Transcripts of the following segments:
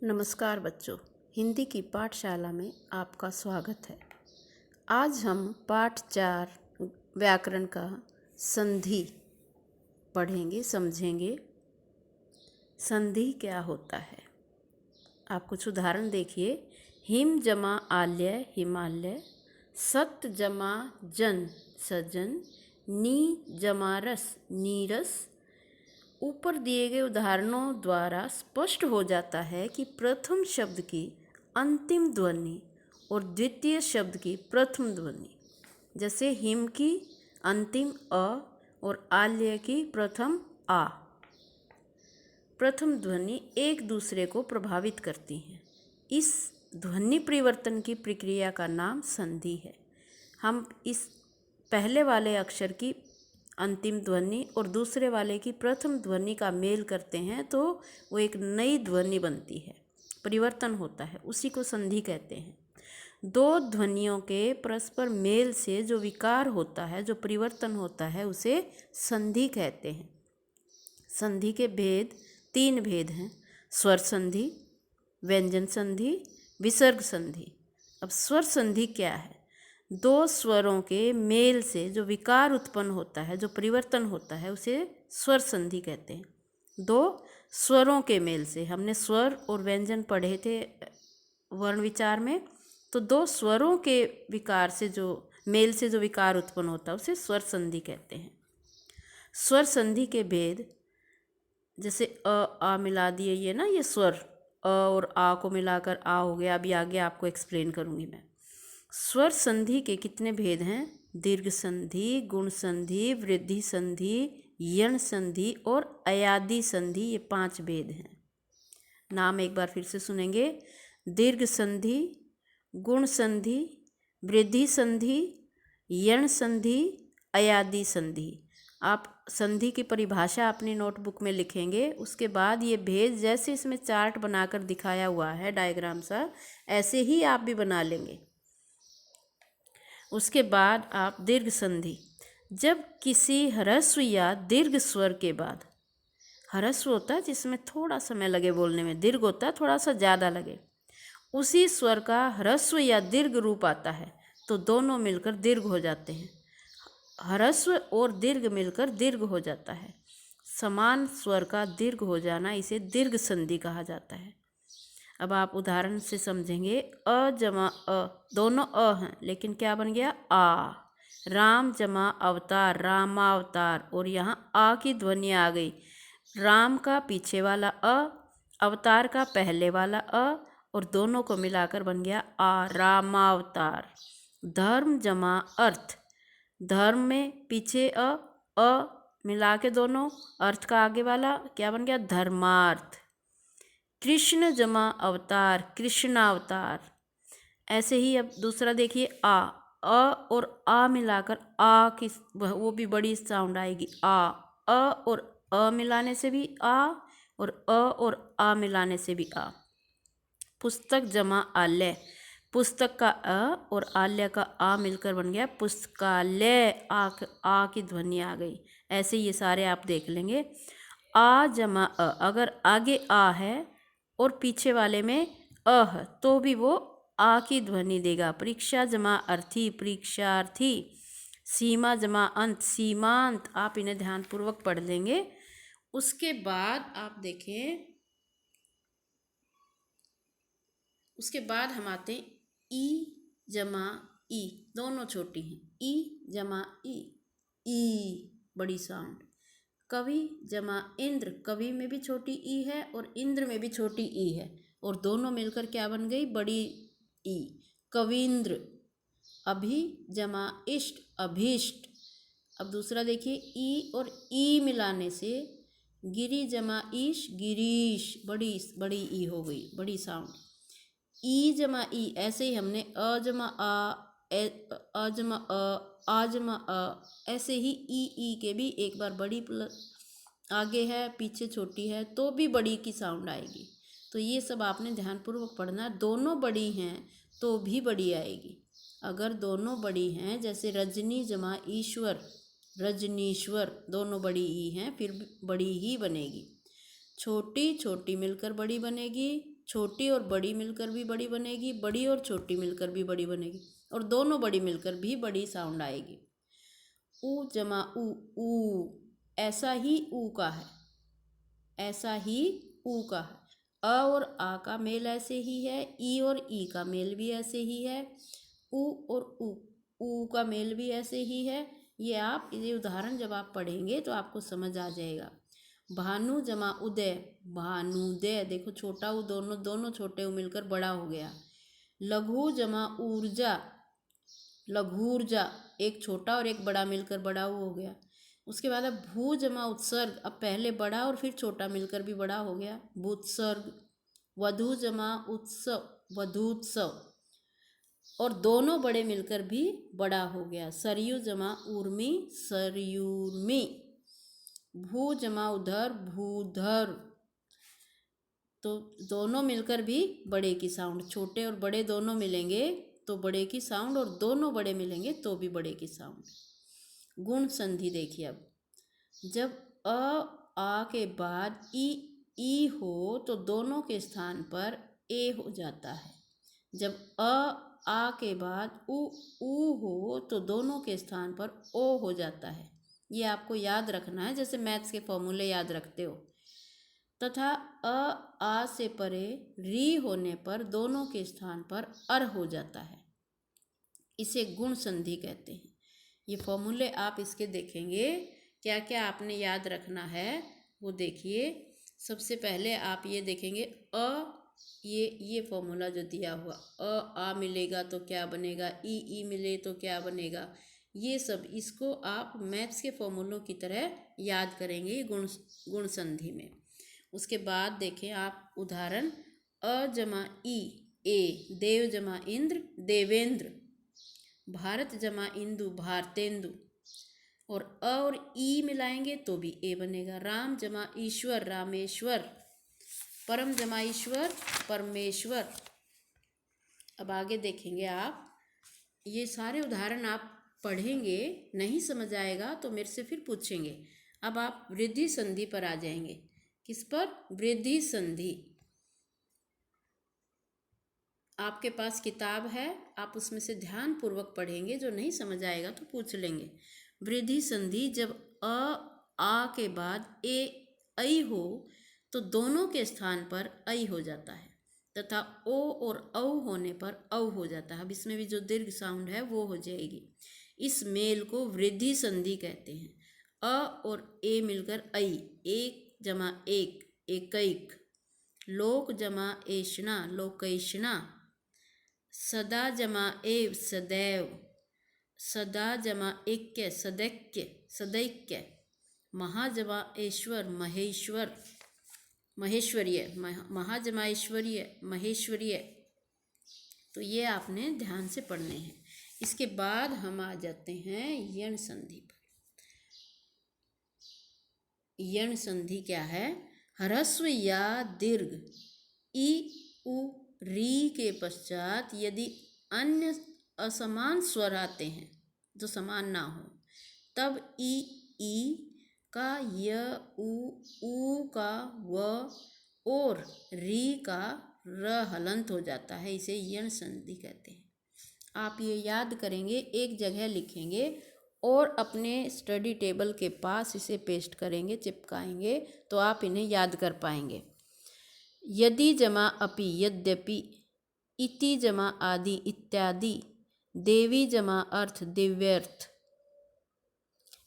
नमस्कार बच्चों, हिंदी की पाठशाला में आपका स्वागत है। आज हम पाठ 4 व्याकरण का संधि पढ़ेंगे, समझेंगे। संधि क्या होता है? आप कुछ उदाहरण देखिए। हिम जमा आल्य हिमालय, सत जमा जन सजन, नी जमा रस नीरस। ऊपर दिए गए उदाहरणों द्वारा स्पष्ट हो जाता है कि प्रथम शब्द की अंतिम ध्वनि और द्वितीय शब्द की प्रथम ध्वनि, जैसे हिम की अंतिम अ और आल्य की प्रथम आ, प्रथम ध्वनि एक दूसरे को प्रभावित करती हैं। इस ध्वनि परिवर्तन की प्रक्रिया का नाम संधि है। हम इस पहले वाले अक्षर की अंतिम ध्वनि और दूसरे वाले की प्रथम ध्वनि का मेल करते हैं तो वो एक नई ध्वनि बनती है, परिवर्तन होता है, उसी को संधि कहते हैं। दो ध्वनियों के परस्पर मेल से जो विकार होता है, जो परिवर्तन होता है, उसे संधि कहते हैं। संधि के भेद 3 भेद हैं: स्वर संधि, व्यंजन संधि, विसर्ग संधि। अब स्वर संधि क्या है? दो स्वरों के मेल से जो विकार उत्पन्न होता है, जो परिवर्तन होता है, उसे स्वर संधि कहते हैं। दो स्वरों के मेल से, हमने स्वर और व्यंजन पढ़े थे वर्ण विचार में, तो दो स्वरों के विकार से जो मेल से जो विकार उत्पन्न होता है उसे स्वर संधि कहते हैं। स्वर संधि के भेद, जैसे अ आ मिला दिए, ये ना, ये स्वर अ और आ को मिलाकर आ हो गया। अभी आगे आपको एक्सप्लेन करूँगी मैं। स्वर संधि के कितने भेद हैं? दीर्घ संधि, गुण संधि, वृद्धि संधि, यण संधि और अयादि संधि, ये 5 भेद हैं। नाम एक बार फिर से सुनेंगे। दीर्घ संधि, गुण संधि, वृद्धि संधि, यण संधि, अयादि संधि। आप संधि की परिभाषा अपनी नोटबुक में लिखेंगे। उसके बाद ये भेद, जैसे इसमें चार्ट बनाकर दिखाया हुआ है, डायग्राम सा, ऐसे ही आप भी बना लेंगे। उसके बाद आप दीर्घ संधि, जब किसी ह्रस्व या दीर्घ स्वर के बाद, ह्रस्व होता है जिसमें थोड़ा समय लगे बोलने में, दीर्घ होता है थोड़ा सा ज़्यादा लगे, उसी स्वर का ह्रस्व या दीर्घ रूप आता है तो दोनों मिलकर दीर्घ हो जाते हैं। ह्रस्व और दीर्घ मिलकर दीर्घ हो जाता है। समान स्वर का दीर्घ हो जाना, इसे दीर्घ संधि कहा जाता है। अब आप उदाहरण से समझेंगे। अ जमा अ, दोनों अ हैं, लेकिन क्या बन गया? आ। राम जमा अवतार रामावतार, और यहाँ आ की ध्वनि आ गई। राम का पीछे वाला अ, अवतार का पहले वाला अ, और दोनों को मिलाकर बन गया आ, रामावतार। धर्म जमा अर्थ, धर्म में पीछे अ मिला के दोनों, अर्थ का आगे वाला क्या बन गया? धर्मार्थ। कृष्ण जमा अवतार कृष्णावतार। ऐसे ही अब दूसरा देखिए। अ और आ मिलाकर आ की वो भी बड़ी साउंड आएगी, आ। अ और अ मिलाने से भी आ, और अ और आ मिलाने से भी आ। पुस्तक जमा आलय, पुस्तक का अ और आल्य का आ मिलकर बन गया पुस्तकालय, आ की ध्वनि आ गई। ऐसे ये सारे आप देख लेंगे। आ जमा अ, अगर आगे आ है और पीछे वाले में अ है तो भी वो आ की ध्वनि देगा। परीक्षा जमा अर्थी परीक्षार्थी, सीमा जमा अंत सीमांत। आप इन्हें ध्यानपूर्वक पढ़ लेंगे। उसके बाद आप देखें, उसके बाद हम आते हैं ई जमा ई, दोनों छोटी हैं। ई जमा ई बड़ी साउंड। कवि जमा इंद्र, कवि में भी छोटी ई है और इंद्र में भी छोटी ई है, और दोनों मिलकर क्या बन गई? बड़ी ई, कविंद्र। अभि जमा इष्ट, अभीष्ट। अब दूसरा देखिए, ई और ई मिलाने से गिरी जमा ईश, गिरीश, बड़ी बड़ी ई हो गई, बड़ी साउंड। ई जमा ई, ऐसे ही हमने अ जमा आ, अ जमा अ, आ जमा अ, ऐसे ही ई के भी एक बार बड़ी प्लस आगे है, पीछे छोटी है, तो भी बड़ी की साउंड आएगी। तो ये सब आपने ध्यानपूर्वक पढ़ना। दोनों बड़ी हैं तो भी बड़ी आएगी। अगर दोनों बड़ी हैं, जैसे रजनी जमा ईश्वर, रजनीश्वर, दोनों बड़ी ई हैं, फिर बड़ी ही बनेगी। छोटी छोटी मिलकर बड़ी बनेगी, छोटी और बड़ी मिलकर भी बड़ी बनेगी, बड़ी और छोटी मिलकर भी बड़ी बनेगी, और दोनों बड़ी मिलकर भी बड़ी साउंड आएगी। ऊ जमा ऊ, ऐसा ही ऊ का है, ऐसा ही ऊ का है। अ और आ का मेल ऐसे ही है, ई और ई का मेल भी ऐसे ही है, ऊ और ऊ का मेल भी ऐसे ही है। ये उदाहरण जब आप पढ़ेंगे तो आपको समझ आ जाएगा। भानु जमा उदय, भानुदय, देखो छोटा ऊ, दोनों छोटे ऊ मिलकर बड़ा हो गया। लघु जमा ऊर्जा, लघूर्जा, एक छोटा और एक बड़ा मिलकर बड़ा हो गया। उसके बाद अब भू जमा उत्सर्ग, अब पहले बड़ा और फिर छोटा मिलकर भी बड़ा हो गया, भूत्सर्ग। वधु जमा उत्सव, वधूत्सव, और दोनों बड़े मिलकर भी बड़ा हो गया। सरयू जमा ऊर्मी, सरयूर्मी। भू जमा उधर, भूधर, तो दोनों मिलकर भी बड़े की साउंड, छोटे और बड़े दोनों मिलेंगे तो बड़े की साउंड, और दोनों बड़े मिलेंगे तो भी बड़े की साउंड। गुण संधि देखिए, अब जब आ के बाद ई हो तो दोनों के स्थान पर ए हो जाता है। जब आ के बाद ऊ हो तो दोनों के स्थान पर ओ हो जाता है। ये आपको याद रखना है, जैसे मैथ्स के फॉर्मूले याद रखते हो। तथा आ से परे री होने पर दोनों के स्थान पर अर हो जाता है। इसे गुण संधि कहते हैं। ये फॉर्मूले आप इसके देखेंगे, क्या क्या आपने याद रखना है वो देखिए। सबसे पहले आप ये देखेंगे ये फॉर्मूला जो दिया हुआ, आ मिलेगा तो क्या बनेगा, ई मिले तो क्या बनेगा, ये सब इसको आप मैथ्स के फॉर्मूलों की तरह याद करेंगे गुण संधि में। उसके बाद देखें आप उदाहरण, अ जमा ई, ए, देव जमा इंद्र, देवेंद्र, भारत जमा इंदु, भारतेंदु, और अ और ई मिलाएंगे तो भी ए बनेगा। राम जमा ईश्वर, रामेश्वर, परम जमा ईश्वर, परमेश्वर। अब आगे देखेंगे आप, ये सारे उदाहरण आप पढ़ेंगे, नहीं समझ आएगा तो मेरे से फिर पूछेंगे। अब आप वृद्धि संधि पर आ जाएंगे। किस पर? वृद्धि संधि। आपके पास किताब है, आप उसमें से ध्यान पूर्वक पढ़ेंगे, जो नहीं समझ आएगा तो पूछ लेंगे। वृद्धि संधि, जब आ के बाद ऐ हो तो दोनों के स्थान पर ऐ हो जाता है, तथा ओ और औ होने पर औ हो जाता है। अब इसमें भी जो दीर्घ साउंड है वो हो जाएगी। इस मेल को वृद्धि संधि कहते हैं। अ और ए मिलकर ऐ, एक जमा एक, एकैक। लोक जमा ऐषणा, लोकैषणा। सदा जमा एव, सदैव। सदा जमा ऐक्य, सदैक्य, सदैक्य। महा जमा ऐश्वर, महेश्वर, महेश्वरीय। महा जमा ऐश्वर्य, महेश्वरीय। तो ये आपने ध्यान से पढ़ने हैं। इसके बाद हम आ जाते हैं यण संधि पर। यण संधि क्या है? ह्रस्व या दीर्घ ई, उ, री के पश्चात यदि अन्य असमान स्वर आते हैं जो समान ना हो, तब ई का, य, ऊ का व और री का र हलंत हो जाता है। इसे यण संधि कहते हैं। आप ये याद करेंगे, एक जगह लिखेंगे और अपने स्टडी टेबल के पास इसे पेस्ट करेंगे, चिपकाएंगे, तो आप इन्हें याद कर पाएंगे। यदि जमा अपि, यद्यपि। इति जमा आदि, इत्यादि। देवी जमा अर्थ, दिव्यर्थ।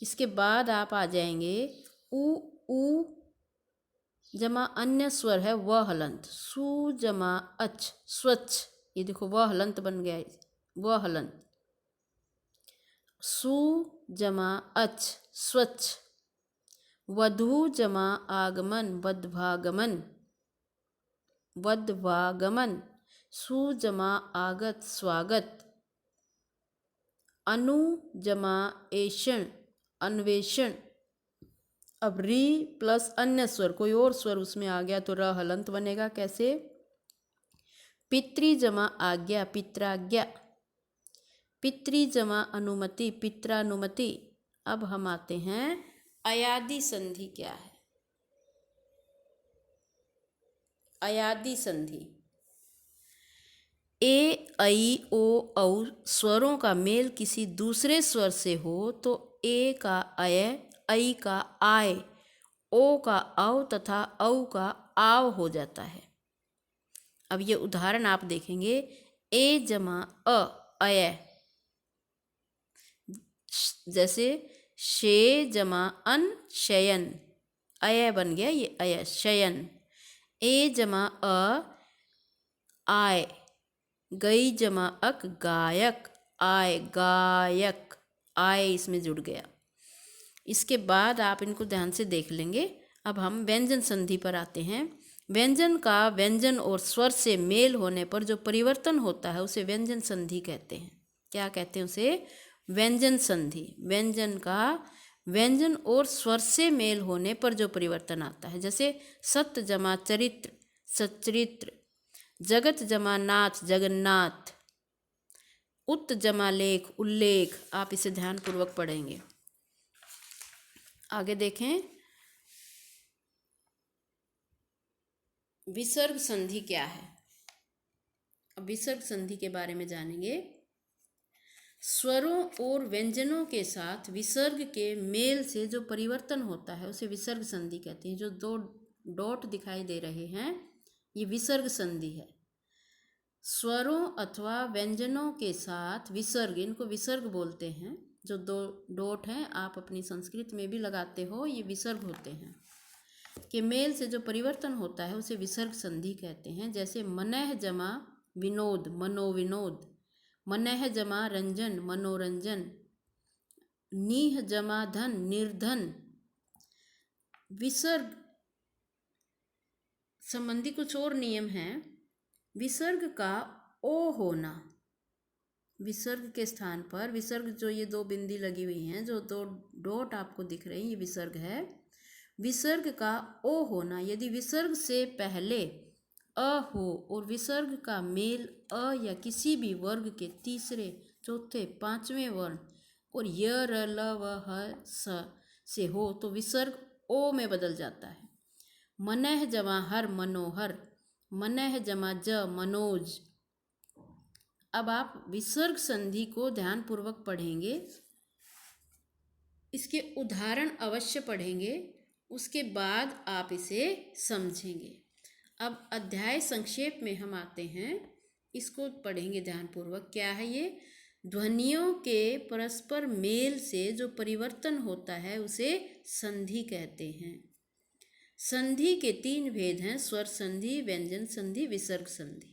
इसके बाद आप आ जाएंगे ऊ जमा अन्य स्वर है व हलंत। सु जमा अच, स्वच्छ। ये देखो व हलंत बन गया, व हलंत। सु जमा अच, स्वच्छ। वधु जमा आगमन, वध्वागमन, वध्वागमन। सु जमा आगत, स्वागत। अनु जमा ऐषण, अन्वेषण। अब री प्लस अन्य स्वर, कोई और स्वर उसमें आ गया तो र हलंत बनेगा। कैसे? पितृ जमा आज्ञा, पित्राज्ञा। पितृ जमा अनुमति, पित्रानुमति। अब हम आते हैं अयादि संधि क्या है। अयादि संधि। ए, ऐ, ओ, औ स्वरों का मेल किसी दूसरे स्वर से हो तो ए का अय, ऐ का आय, ओ का औ तथा औ का आव हो जाता है। अब ये उदाहरण आप देखेंगे, ए जमा अ, अय, जैसे शे जमा अन, शयन, अय बन गया ये अय, शयन। ए जमा अ, आय, गई जमा अक, गायक, आय, गायक, आय इसमें जुड़ गया। इसके बाद आप इनको ध्यान से देख लेंगे। अब हम व्यंजन संधि पर आते हैं। व्यंजन का व्यंजन और स्वर से मेल होने पर जो परिवर्तन होता है उसे व्यंजन संधि कहते हैं। क्या कहते हैं उसे? व्यंजन संधि। व्यंजन का व्यंजन और स्वर से मेल होने पर जो परिवर्तन आता है, जैसे सत्य जमा चरित्र, सच्चरित्र, जगत जमा नाथ, जगन्नाथ, उत जमा लेख, उल्लेख। आप इसे ध्यानपूर्वक पढ़ेंगे। आगे देखें, विसर्ग संधि क्या है। अब विसर्ग संधि के बारे में जानेंगे। स्वरों और व्यंजनों के साथ विसर्ग के मेल से जो परिवर्तन होता है उसे विसर्ग संधि कहते हैं। जो दो डॉट दिखाई दे रहे हैं ये विसर्ग संधि है। स्वरों अथवा व्यंजनों के साथ विसर्ग, इनको विसर्ग बोलते हैं। जो दो डॉट हैं आप अपनी संस्कृत में भी लगाते हो, ये विसर्ग होते हैं। के मेल से जो परिवर्तन होता है उसे विसर्ग संधि कहते हैं। जैसे मनः जमा विनोद, मनोविनोद, मनः जमा रंजन, मनोरंजन, नीह जमा धन, निर्धन। विसर्ग संबंधी कुछ और नियम हैं। विसर्ग का ओ होना, विसर्ग के स्थान पर विसर्ग, जो ये दो बिंदी लगी हुई हैं, जो दो डॉट आपको दिख रही हैं, ये विसर्ग है। विसर्ग का ओ होना, यदि विसर्ग से पहले अ हो और विसर्ग का मेल अ या किसी भी वर्ग के तीसरे, चौथे, पांचवें वर्ण और य, र, ल, व, ह, स से हो तो विसर्ग ओ में बदल जाता है। मनः जमा हर, मनोहर, मनः जमा ज, मनोज। अब आप विसर्ग संधि को ध्यानपूर्वक पढ़ेंगे, इसके उदाहरण अवश्य पढ़ेंगे, उसके बाद आप इसे समझेंगे। अब अध्याय संक्षेप में हम आते हैं, इसको पढ़ेंगे ध्यानपूर्वक। क्या है ये? ध्वनियों के परस्पर मेल से जो परिवर्तन होता है उसे संधि कहते हैं। संधि के 3 भेद हैं, स्वर संधि, व्यंजन संधि, विसर्ग संधि।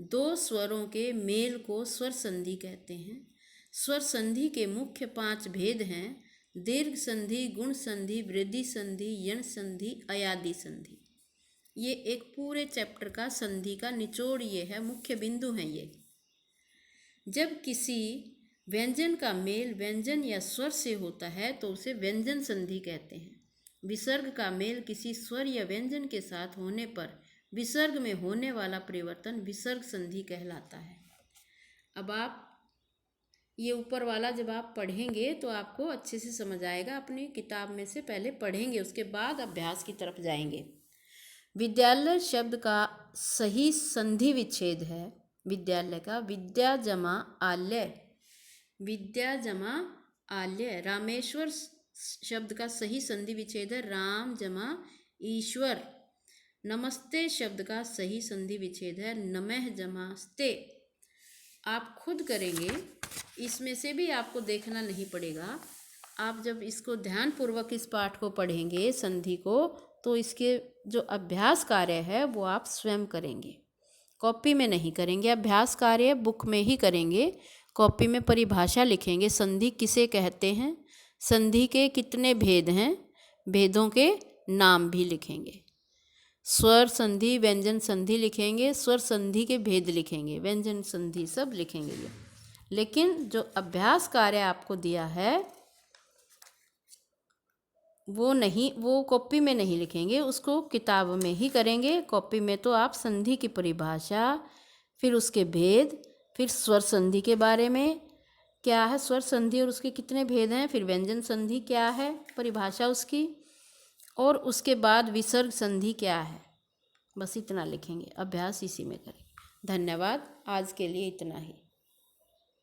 2 स्वरों के मेल को स्वर संधि कहते हैं। स्वर संधि के मुख्य 5 भेद हैं, दीर्घ संधि, गुण संधि, वृद्धि संधि, यण संधि, अयादि संधि। ये एक पूरे चैप्टर का संधि का निचोड़ ये है, मुख्य बिंदु हैं ये। जब किसी व्यंजन का मेल व्यंजन या स्वर से होता है तो उसे व्यंजन संधि कहते हैं। विसर्ग का मेल किसी स्वर या व्यंजन के साथ होने पर विसर्ग में होने वाला परिवर्तन विसर्ग संधि कहलाता है। अब आप ये ऊपर वाला जब आप पढ़ेंगे तो आपको अच्छे से समझ आएगा। अपनी किताब में से पहले पढ़ेंगे, उसके बाद अभ्यास की तरफ जाएंगे। विद्यालय शब्द का सही संधि विच्छेद है, विद्यालय का विद्या जमा आलय, विद्या जमा आलय। रामेश्वर शब्द का सही संधि विच्छेद है, राम जमा ईश्वर। नमस्ते शब्द का सही संधि विच्छेद है, नमः जमा स्ते। आप खुद करेंगे, इसमें से भी आपको देखना नहीं पड़ेगा। आप जब इसको ध्यानपूर्वक इस पाठ को पढ़ेंगे संधि को, तो इसके जो अभ्यास कार्य है वो आप स्वयं करेंगे, कॉपी में नहीं करेंगे। अभ्यास कार्य बुक में ही करेंगे। कॉपी में परिभाषा लिखेंगे, संधि किसे कहते हैं, संधि के कितने भेद हैं, भेदों के नाम भी लिखेंगे। स्वर संधि, व्यंजन संधि लिखेंगे, स्वर संधि के भेद लिखेंगे, व्यंजन संधि सब लिखेंगे ये। लेकिन जो अभ्यास कार्य आपको दिया है वो कॉपी में नहीं लिखेंगे, उसको किताब में ही करेंगे। कॉपी में तो आप संधि की परिभाषा, फिर उसके भेद, फिर स्वर संधि के बारे में क्या है स्वर संधि और उसके कितने भेद हैं, फिर व्यंजन संधि क्या है, परिभाषा उसकी, और उसके बाद विसर्ग संधि क्या है, बस इतना लिखेंगे, अभ्यास इसी में करें। धन्यवाद, आज के लिए इतना ही।